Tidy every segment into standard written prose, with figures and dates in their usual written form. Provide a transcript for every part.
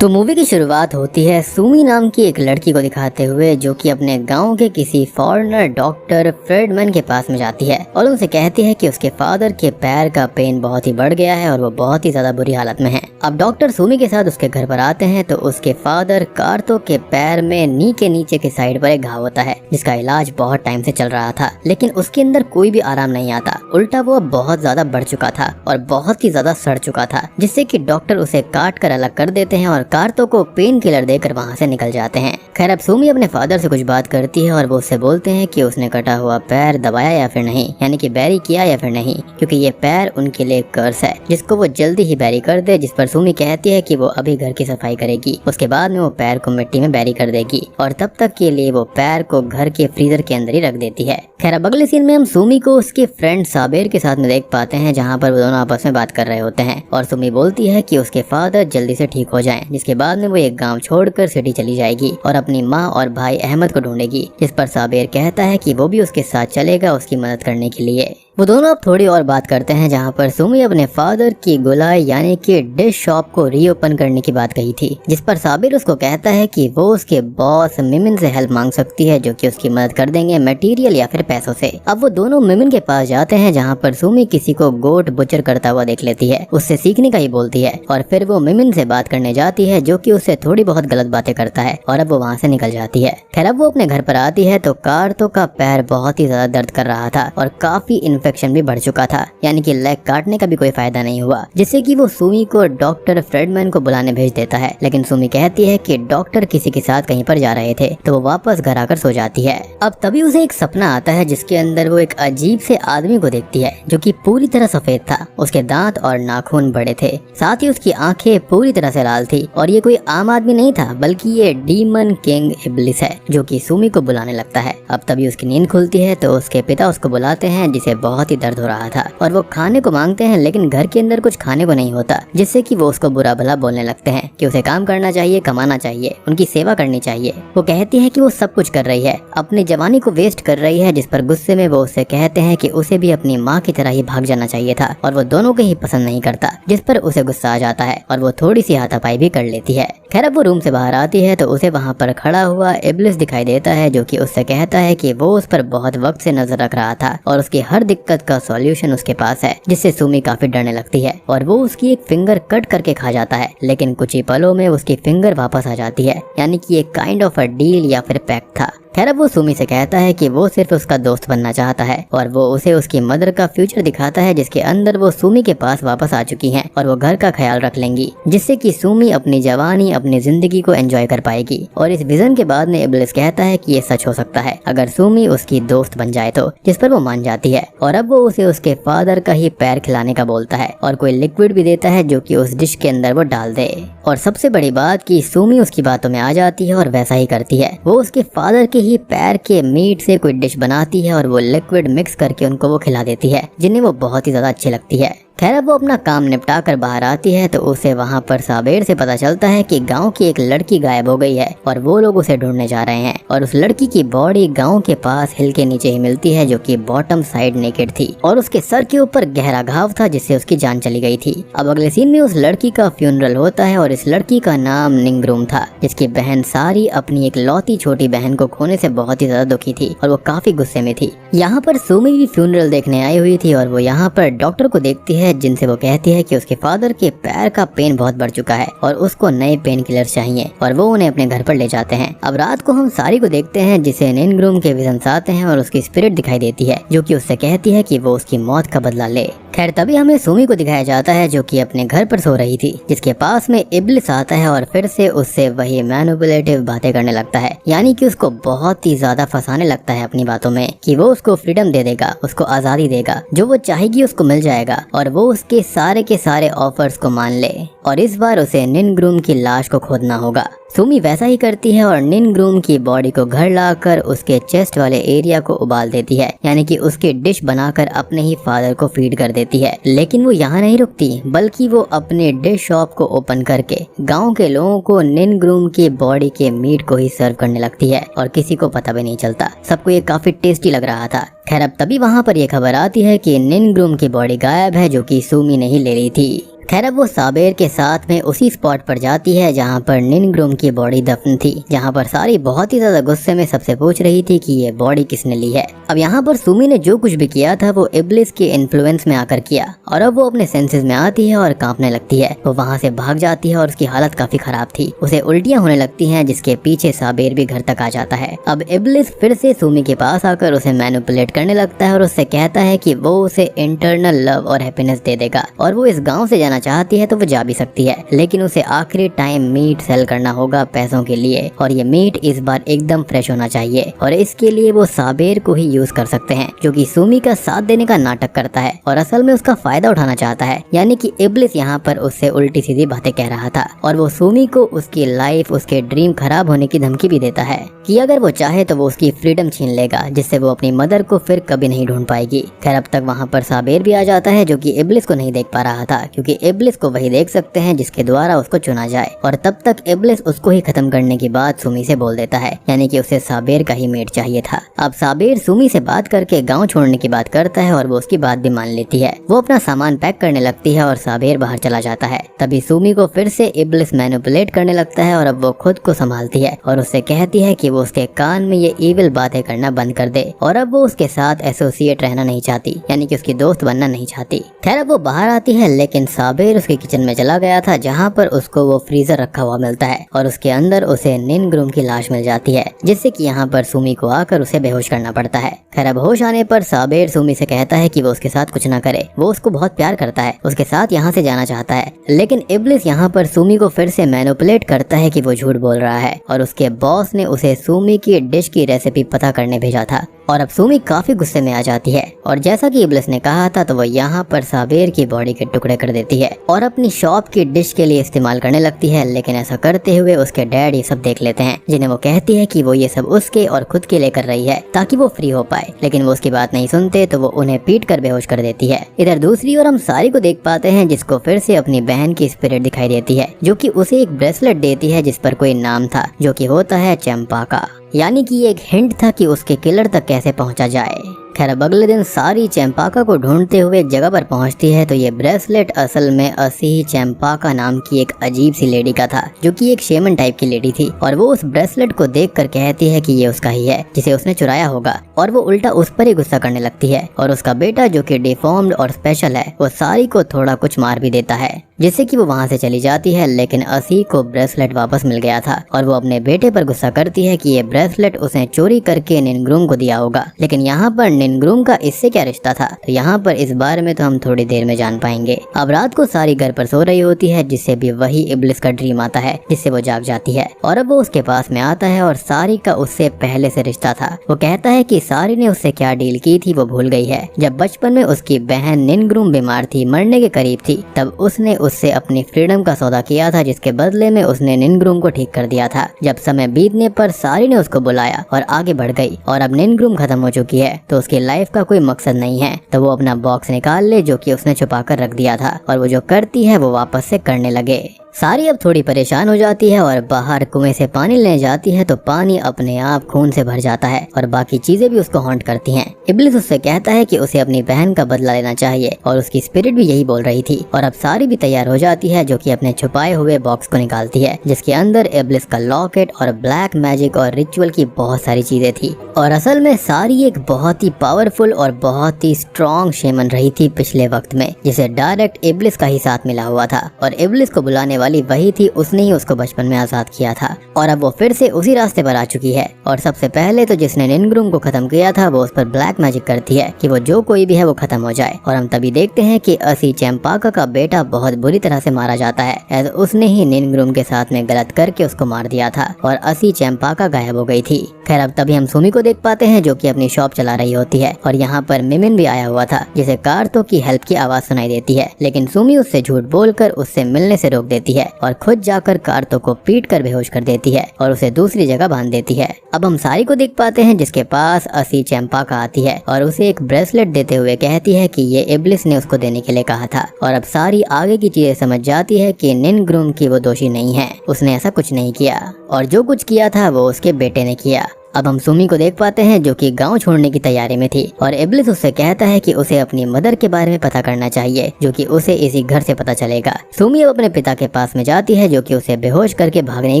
तो मूवी की शुरुआत होती है सुमी नाम की एक लड़की को दिखाते हुए, जो कि अपने गांव के किसी फॉरेनर डॉक्टर फ्रेडमैन के पास में जाती है और उनसे कहती है कि उसके फादर के पैर का पेन बहुत ही बढ़ गया है और वो बहुत ही ज्यादा बुरी हालत में है। अब डॉक्टर सुमी के साथ उसके घर पर आते हैं तो उसके फादर कार्तो के पैर में नी के नीचे के साइड पर एक घाव होता है, जिसका इलाज बहुत टाइम से चल रहा था, लेकिन उसके अंदर कोई भी आराम नहीं आता। उल्टा वो बहुत ज्यादा बढ़ चुका था और बहुत ही ज्यादा सड़ चुका था, जिससे कि डॉक्टर उसे काट कर अलग कर देते हैं और कार्तो को पेन किलर देकर वहाँ से निकल जाते हैं। खैर अब सुमी अपने फादर से कुछ बात करती है और वो उससे बोलते हैं कि उसने कटा हुआ पैर दबाया या फिर नहीं, यानी कि बैरी किया या फिर नहीं, क्योंकि ये पैर उनके लिए कर्स है जिसको वो जल्दी ही बैरी कर दे। जिस पर सुमी कहती है कि वो अभी घर की सफाई करेगी, उसके बाद में वो पैर को मिट्टी में बैरी कर देगी और तब तक के लिए वो पैर को घर के फ्रीजर के अंदर ही रख देती है। खैर अब अगले सीन में हम सुमी को उसके फ्रेंड साबेर के साथ में देख पाते हैं, जहाँ पर वो दोनों आपस में बात कर रहे होते हैं और सुमी बोलती है कि उसके फादर जल्दी से ठीक हो जाएं, जिसके बाद में वो एक गांव छोड़कर सिटी चली जाएगी और अपनी माँ और भाई अहमद को ढूंढेगी। जिस पर साबेर कहता है कि वो भी उसके साथ चलेगा उसकी मदद करने के लिए। वो दोनों अब थोड़ी और बात करते हैं, जहाँ पर सुमी अपने फादर की गुलाई यानी कि डिश शॉप को रीओपन करने की बात कही थी, जिस पर साबिर उसको कहता है कि वो उसके बॉस मिमिन से हेल्प मांग सकती है, जो कि उसकी मदद कर देंगे मटेरियल या फिर पैसों से। अब वो दोनों मिमिन के पास जाते हैं, जहाँ पर सुमी किसी को गोट बुचर करता हुआ देख लेती है, उससे सीखने का ही बोलती है और फिर वो मिमिन से बात करने जाती है, जो कि उससे थोड़ी बहुत गलत बातें करता है और अब वो वहाँ से निकल जाती है। खैर अब वो अपने घर पर आती है तो कार्तो का पैर बहुत ही ज्यादा दर्द कर रहा था और काफी इन्फेक्शन भी बढ़ चुका था, यानी कि लेग काटने का भी कोई फायदा नहीं हुआ, जिससे कि वो सुमी को डॉक्टर फ्रेडमैन को बुलाने भेज देता है। लेकिन सुमी कहती है कि डॉक्टर किसी के साथ कहीं पर जा रहे थे, तो वो वापस घर आकर सो जाती है। अब तभी उसे एक सपना आता है, जिसके अंदर वो एक अजीब से आदमी को देखती है, जो कि पूरी तरह सफेद था। उसके दांत और नाखून बड़े थे, साथ ही उसकी आंखें पूरी तरह से लाल थी और ये कोई आम आदमी नहीं था, बल्कि ये डीमन किंग इब्लिस है, जो कि सुमी को बुलाने लगता है। अब तभी उसकी नींद खुलती है तो उसके पिता उसको बुलाते हैं, जिसे बहुत ही दर्द हो रहा था और वो खाने को मांगते हैं, लेकिन घर के अंदर कुछ खाने को नहीं होता, जिससे कि वो उसको बुरा भला बोलने लगते हैं कि उसे काम करना चाहिए, कमाना चाहिए, उनकी सेवा करनी चाहिए। वो कहती है कि वो सब कुछ कर रही है, अपनी जवानी को वेस्ट कर रही है, जिस पर गुस्से में वो उससे कहते हैं कि उसे भी अपनी माँ की तरह ही भाग जाना चाहिए था और वो दोनों को ही पसंद नहीं करता, जिस पर उसे गुस्सा आ जाता है और वो थोड़ी सी हाथापाई भी कर लेती है। खैर अब वो रूम से बाहर आती है तो उसे वहाँ पर खड़ा हुआ इब्लिस दिखाई देता है, जो कि उससे कहता है कि वो उस पर बहुत वक्त से नजर रख रहा था और उसकी हर दिक्कत का सॉल्यूशन उसके पास है, जिससे सुमी काफी डरने लगती है और वो उसकी एक फिंगर कट करके खा जाता है। लेकिन कुछ ही पलों में उसकी फिंगर वापस आ जाती है, यानी कि एक काइंड ऑफ अ डील या फिर पैक्ट था। खैर अब वो सुमी से कहता है कि वो सिर्फ उसका दोस्त बनना चाहता है और वो उसे उसकी मदर का फ्यूचर दिखाता है, जिसके अंदर वो सुमी के पास वापस आ चुकी हैं और वो घर का ख्याल रख लेंगी, जिससे कि सुमी अपनी जवानी अपनी जिंदगी को एंजॉय कर पाएगी। और इस विजन के बाद में इब्लिस कहता है कि ये सच हो सकता है अगर सुमी उसकी दोस्त बन जाए तो, जिस पर वो मान जाती है और अब वो उसे उसके फादर का ही पैर खिलाने का बोलता है और कोई लिक्विड भी देता है, जो कि उस डिश के अंदर वो डाल दे। और सबसे बड़ी बात कि सुमी उसकी बातों में आ जाती है और वैसा ही करती है। वो उसके फादर के ही पैर के मीट से कोई डिश बनाती है और वो लिक्विड मिक्स करके उनको वो खिला देती है, जिन्हें वो बहुत ही ज्यादा अच्छी लगती है। खैर अब वो अपना काम निपटा कर बाहर आती है तो उसे वहाँ पर साबेर से पता चलता है कि गांव की एक लड़की गायब हो गई है और वो लोग उसे ढूंढने जा रहे हैं और उस लड़की की बॉडी गांव के पास हिल के नीचे ही मिलती है, जो कि बॉटम साइड नेकेड थी और उसके सर के ऊपर गहरा घाव था, जिससे उसकी जान चली गई थी। अब अगले सीन में उस लड़की का फ्यूनरल होता है और इस लड़की का नाम निंगरूम था, जिसकी बहन सारी अपनी एक लौती छोटी बहन को खोने से बहुत ही ज्यादा दुखी थी और वो काफी गुस्से में थी। यहाँ पर सुमी भी फ्यूनरल देखने आई हुई थी और वो यहाँ पर डॉक्टर को देखती है, जिनसे वो कहती है कि उसके फादर के पैर का पेन बहुत बढ़ चुका है और उसको नए पेन किलर चाहिए और वो उन्हें अपने घर पर ले जाते हैं। अब रात को हम सारी को देखते हैं, जिसे निंगरूम के विजन्स आते हैं और उसकी स्पिरिट दिखाई देती है, जो कि उससे कहती है कि वो उसकी मौत का बदला ले। खैर तभी हमें सुमी को दिखाया जाता है, जो कि अपने घर पर सो रही थी, जिसके पास में इब्लिस आता है और फिर से उससे वही मैनिपुलेटिव बातें करने लगता है, यानी कि उसको बहुत ही ज्यादा फंसाने लगता है अपनी बातों में कि वो उसको फ्रीडम दे देगा, उसको आजादी देगा, जो वो चाहेगी उसको मिल जाएगा और वो उसके के सारे ऑफर्स को मान ले और इस बार उसे निंगरूम की लाश को खोदना होगा। सुमी वैसा ही करती है और निंगरूम की बॉडी को घर लाकर उसके चेस्ट वाले एरिया को उबाल देती है, यानी कि उसकी डिश बनाकर अपने ही फादर को फीड कर देती है। लेकिन वो यहाँ नहीं रुकती, बल्कि वो अपने डिश शॉप को ओपन करके गांव के लोगों को निंगरूम की बॉडी के मीट को ही सर्व करने लगती है और किसी को पता भी नहीं चलता। सबको ये काफी टेस्टी लग रहा था। खैर अब तभी वहाँ पर ये खबर आती है कि निंगरूम की बॉडी गायब है, जो कि सुमी नहीं ले रही थी। खैर अब वो साबेर के साथ में उसी स्पॉट पर जाती है जहाँ पर निनग्रुम की बॉडी दफन थी, जहाँ पर सारी बहुत ही ज्यादा गुस्से में सबसे पूछ रही थी कि ये बॉडी किसने ली है। अब यहाँ पर सुमी ने जो कुछ भी किया था वो इब्लिस के इन्फ्लुएंस में आकर किया और अब वो अपने सेंसेस में आती है और कांपने लगती है। वो वहाँ से भाग जाती है और उसकी हालत काफी खराब थी, उसे उल्टियाँ होने लगती हैं, जिसके पीछे साबेर भी घर तक आ जाता है। अब इब्लिस फिर से सुमी के पास आकर उसे मैनिपुलेट करने लगता है और उससे कहता है कि वो उसे इंटरनल लव और हैप्पीनेस दे देगा और वो इस गाँव से जाना चाहती है तो वो जा भी सकती है, लेकिन उसे आखिरी टाइम मीट सेल करना होगा पैसों के लिए और ये मीट इस बार एकदम फ्रेश होना चाहिए और इसके लिए वो साबेर को ही यूज कर सकते हैं, जो कि सुमी का साथ देने का नाटक करता है और असल में उसका फायदा उठाना चाहता है। यानी कि इब्लिस यहाँ पर उससे उल्टी सीधी बातें कह रहा था और वो सुमी को उसकी लाइफ, उसके ड्रीम खराब होने की धमकी भी देता है कि अगर वो चाहे तो वो उसकी फ्रीडम छीन लेगा, जिससे वो अपनी मदर को फिर कभी नहीं ढूंढ पाएगी। खैर अब तक वहाँ पर साबेर भी आ जाता है, जो कि इब्लिस को नहीं देख पा रहा था, क्योंकि इब्लिस को वही देख सकते हैं जिसके द्वारा उसको चुना जाए। और तब तक इब्लिस उसको ही खत्म करने की बात सुमी से बोल देता है, यानी कि उसे साबेर का ही मेट चाहिए था। अब साबेर सुमी से बात करके गांव छोड़ने की बात करता है और वो उसकी बात भी मान लेती है। वो अपना सामान पैक करने लगती है और साबेर बाहर चला जाता है। तभी सुमी को फिर से इब्लिस मैनिपुलेट करने लगता है और अब वो खुद को संभालती है और उससे कहती है कि वो उसके कान में ये इविल बातें करना बंद कर दे और अब वो उसके साथ एसोसिएट रहना नहीं चाहती, यानी कि उसकी दोस्त बनना नहीं चाहती। खैर अब वो बाहर आती है, लेकिन साबेर उसके किचन में चला गया था, जहाँ पर उसको वो फ्रीजर रखा हुआ मिलता है और उसके अंदर उसे निनग्रुम की लाश मिल जाती है, जिससे कि यहाँ पर सुमी को आकर उसे बेहोश करना पड़ता है। खैर अब होश आने पर साबेर सुमी से कहता है कि वो उसके साथ कुछ ना करे, वो उसको बहुत प्यार करता है, उसके साथ यहाँ से जाना चाहता है। लेकिन इब्लिस यहाँ पर सुमी को फिर से मैनिपुलेट करता है कि वो झूठ बोल रहा है और उसके बॉस ने उसे सुमी की डिश की रेसिपी पता करने भेजा था। और अब सुमी काफी गुस्से में आ जाती है और जैसा कि इब्लिस ने कहा था तो वो यहाँ पर साबेर की बॉडी के टुकड़े कर देती है और अपनी शॉप की डिश के लिए इस्तेमाल करने लगती है। लेकिन ऐसा करते हुए उसके डैड ये सब देख लेते हैं, जिन्हें वो कहती है कि वो ये सब उसके और खुद के लिए कर रही है ताकि वो फ्री हो पाए, लेकिन वो उसकी बात नहीं सुनते तो वो उन्हें पीट कर बेहोश कर देती है। इधर दूसरी ओर हम सारी को देख पाते हैं, जिसको फिर से अपनी बहन की स्पिरिट दिखाई देती है, जो कि उसे एक ब्रेसलेट देती है जिस पर कोई नाम था, जो कि होता है चंपाका, यानी कि एक हिंट था कि उसके किलर तक कैसे पहुंचा जाए। खैर अब अगले दिन सारी चंपाका को ढूंढते हुए एक जगह पर पहुंचती है तो ये ब्रेसलेट असल में असी चंपाका नाम की एक अजीब सी लेडी का था, जो कि एक शेमन टाइप की लेडी थी और वो उस ब्रेसलेट को देखकर कहती है कि ये उसका ही है, जिसे उसने चुराया होगा और वो उल्टा उस पर ही गुस्सा करने लगती है और उसका बेटा जो कि डिफॉर्म्ड और स्पेशल है वो सारी को थोड़ा कुछ मार भी देता है, जिससे कि वो वहाँ से चली जाती है। लेकिन असी को ब्रेसलेट वापस मिल गया था और वो अपने बेटे पर गुस्सा करती है कि ये ब्रेसलेट उसने चोरी करके निनग्रुम को दिया होगा, लेकिन यहाँ पर निनग्रुम का इससे क्या रिश्ता था, तो यहाँ पर इस बारे में तो हम थोड़ी देर में जान पाएंगे। अब रात को सारी घर पर सो रही होती है, जिससे भी वही इब्लिस का ड्रीम आता है, जिससे वो जाग जाती है और अब वो उसके पास में आता है और सारी का उससे पहले से रिश्ता था। वो कहता है कि सारी ने उससे क्या डील की थी वो भूल गई है। जब बचपन में उसकी बहन निनग्रुम बीमार थी, मरने के करीब थी, तब उसने उससे अपनी फ्रीडम का सौदा किया था, जिसके बदले में उसने निनग्रुम को ठीक कर दिया था। जब समय बीतने पर सारी ने उसको बुलाया और आगे बढ़ गई और अब निनग्रुम खत्म हो चुकी है तो उसकी लाइफ का कोई मकसद नहीं है, तो वो अपना बॉक्स निकाल ले जो कि उसने छुपा कर रख दिया था और वो जो करती है वो वापस से करने लगे। सारी अब थोड़ी परेशान हो जाती है और बाहर कुएं से पानी लेने जाती है तो पानी अपने आप खून से भर जाता है और बाकी चीजें भी उसको हॉन्ट करती हैं। इब्लिस उससे कहता है कि उसे अपनी बहन का बदला लेना चाहिए और उसकी स्पिरिट भी यही बोल रही थी और अब सारी भी तैयार हो जाती है, जो कि अपने छुपाए हुए बॉक्स को निकालती है, जिसके अंदर इब्लिस का लॉकेट और ब्लैक मैजिक और रिचुअल की बहुत सारी चीजें थी। और असल में सारी एक बहुत ही पावरफुल और बहुत ही स्ट्रॉन्ग शेमन रही थी पिछले वक्त में, जिसे डायरेक्ट इब्लिस का ही साथ मिला हुआ था और इब्लिस को बुलाने वाली वही थी, उसने ही उसको बचपन में आजाद किया था और अब वो फिर से उसी रास्ते पर आ चुकी है। और सबसे पहले तो जिसने निनग्रुम को खत्म किया था वो उस पर ब्लैक मैजिक करती है कि वो जो कोई भी है वो खत्म हो जाए और हम तभी देखते हैं कि असी चंपाका का बेटा बहुत बुरी तरह से मारा जाता है, एज उसने ही निनग्रुम के साथ में गलत करके उसको मार दिया था और असी चंपाका गायब हो गई थी। खैर अब तभी हम सुमी को देख पाते हैं, जो कि अपनी शॉप चला रही होती है और यहाँ पर मिमिन भी आया हुआ था, जिसे कार्तो की हेल्प की आवाज सुनाई देती है, लेकिन सुमी उससे झूठ बोलकर उससे मिलने से रोक देती है और खुद जाकर कार्तो को पीट कर बेहोश कर देती है और उसे दूसरी जगह बांध देती है। अब हम सारी को देख पाते हैं, जिसके पास असी चंपाका आती है और उसे एक ब्रेसलेट देते हुए कहती है कि ये इब्लिस ने उसको देने के लिए कहा था और अब सारी आगे की चीजें समझ जाती है कि निनग्रुम की वो दोषी नहीं है, उसने ऐसा कुछ नहीं किया और जो कुछ किया था वो उसके बेटे ने किया। अब हम सुमी को देख पाते हैं जो कि गांव छोड़ने की तैयारी में थी और इब्लिस उससे कहता है कि उसे अपनी मदर के बारे में पता करना चाहिए जो कि उसे इसी घर से पता चलेगा। सुमी अब अपने पिता के पास में जाती है जो कि उसे बेहोश करके भागने की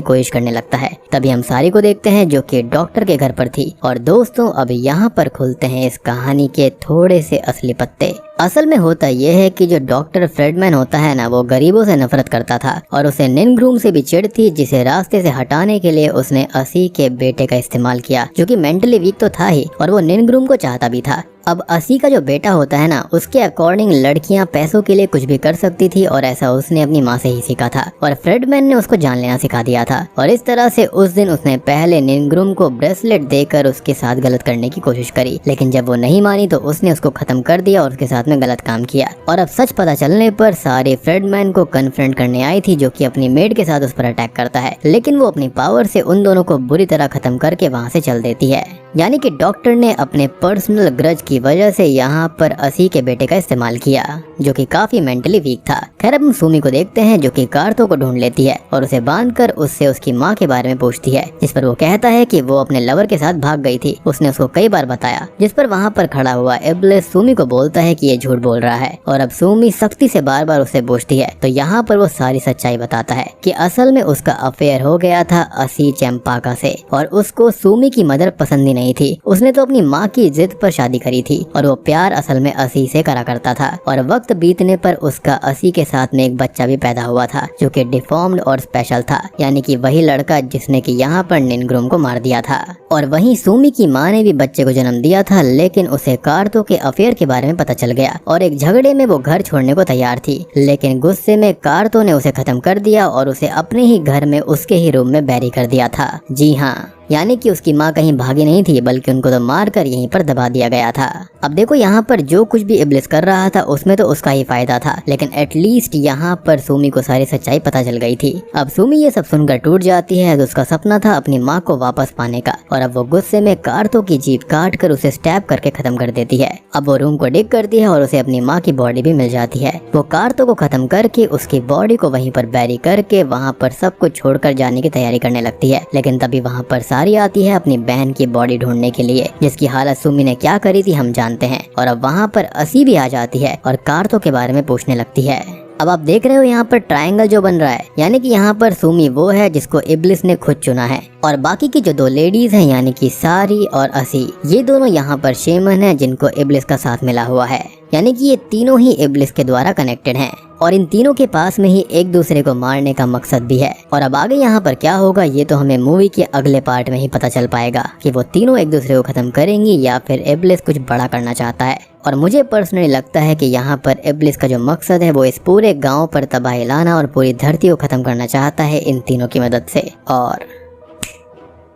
कोशिश करने लगता है। तभी हम सारी को देखते हैं जो कि डॉक्टर के घर पर थी। और दोस्तों अब यहाँ पर खुलते हैं इस कहानी के थोड़े से असली पत्ते। असल में होता यह है कि जो डॉक्टर फ्रेडमैन होता है ना, वो गरीबों से नफरत करता था और उसे निनग्रूम से भी चिढ़ थी, जिसे रास्ते से हटाने के लिए उसने असी के बेटे का इस्तेमाल किया जो कि मेंटली वीक तो था ही और वो निनग्रूम को चाहता भी था। अब असी का जो बेटा होता है ना, उसके अकॉर्डिंग लड़कियां पैसों के लिए कुछ भी कर सकती थी और ऐसा उसने अपनी माँ से ही सीखा था और फ्रेडमैन ने उसको जान लेना सिखा दिया था। और इस तरह से उस दिन उसने पहले निनग्रूम को ब्रेसलेट देकर उसके साथ गलत करने की कोशिश करी, लेकिन जब वो नहीं मानी तो उसने उसको खत्म कर दिया और उसके साथ में गलत काम किया। और अब सच पता चलने पर सारे फ्रेडमैन को कन्फ्रंट करने आई थी जो कि अपनी मेड के साथ उस पर अटैक करता है, लेकिन वो अपनी पावर से उन दोनों को बुरी तरह खत्म करके वहाँ से चल देती है। यानी कि डॉक्टर ने अपने पर्सनल ग्रज की वजह से यहाँ पर असी के बेटे का इस्तेमाल किया जो कि काफी मेंटली वीक था। खैर अब हम सुमी को देखते हैं जो कि कार्थो को ढूंढ लेती है और उसे बांधकर उससे उसकी माँ के बारे में पूछती है, जिस पर वो कहता है कि वो अपने लवर के साथ भाग गई थी, उसने उसको कई बार बताया। जिस पर वहाँ पर खड़ा हुआ इब्लिस सुमी को बोलता है कि ये झूठ बोल रहा है और अब सुमी सख्ती से बार बार उससे पूछती है तो यहाँ पर वो सारी सच्चाई बताता है कि असल में उसका अफेयर हो गया था असी चंपाका से और उसको सुमी की मदर पसंद ही नहीं थी। उसने तो अपनी माँ की जिद पर शादी करी थी और वो प्यार असल में असी से करा करता था। और वक्त बीतने पर उसका असी के साथ में एक बच्चा भी पैदा हुआ था जो कि डिफॉर्म्ड और स्पेशल था, यानी कि वही लड़का जिसने कि यहाँ पर निनग्रूम को मार दिया था। और वहीं सुमी की माँ ने भी बच्चे को जन्म दिया था, लेकिन उसे कार्थो के अफेयर के बारे में पता चल गया और एक झगड़े में वो घर छोड़ने को तैयार थी, लेकिन गुस्से में कार्थो ने उसे खत्म कर दिया और उसे अपने ही घर में उसके ही रूम में बैरी कर दिया था। जी हाँ, यानी कि उसकी माँ कहीं भागी नहीं थी बल्कि उनको तो मारकर यहीं पर दबा दिया गया था। अब देखो यहाँ पर जो कुछ भी इब्लिस कर रहा था उसमें तो उसका ही फायदा था, लेकिन एटलीस्ट यहाँ पर सुमी को सारी सच्चाई पता चल गई थी। अब सुमी ये सब सुनकर टूट जाती है। उसका सपना था अपनी माँ को वापस पाने का और अब वो गुस्से में कार्थो की जीभ काट कर उसे स्टैब करके खत्म कर देती है। अब वो रूम को डिग करती है और उसे अपनी माँ की बॉडी भी मिल जाती है। वो कार्थो को खत्म करके उसकी बॉडी को वहीं पर बैरी करके वहाँ पर सब कुछ छोड़कर जाने की तैयारी करने लगती है, लेकिन तभी वहाँ पर सारी आती है अपनी बहन की बॉडी ढूंढने के लिए, जिसकी हालत सुमी ने क्या करी थी हम जानते हैं। और अब वहाँ पर असी भी आ जाती है और कार्थो के बारे में पूछने लगती है। अब आप देख रहे हो यहाँ पर ट्रायंगल जो बन रहा है, यानी कि यहाँ पर सुमी वो है जिसको इब्लिस ने खुद चुना है और बाकी की जो दो लेडीज हैं यानी कि सारी और असी, ये दोनों यहाँ पर शेमन हैं जिनको इब्लिस का साथ मिला हुआ है। यानी कि ये तीनों ही इब्लिस के द्वारा कनेक्टेड हैं और इन तीनों के पास में ही एक दूसरे को मारने का मकसद भी है। और अब आगे यहाँ पर क्या होगा ये तो हमें मूवी के अगले पार्ट में ही पता चल पाएगा कि वो तीनों एक दूसरे को खत्म करेंगी या फिर इब्लिस कुछ बड़ा करना चाहता है। और मुझे पर्सनली लगता है कि यहाँ पर इब्लिस का जो मकसद है वो इस पूरे गांव पर तबाही लाना और पूरी धरती को खत्म करना चाहता है इन तीनों की मदद से। और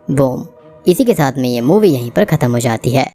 बूम, इसी के साथ में ये मूवी यहीं पर खत्म हो जाती है।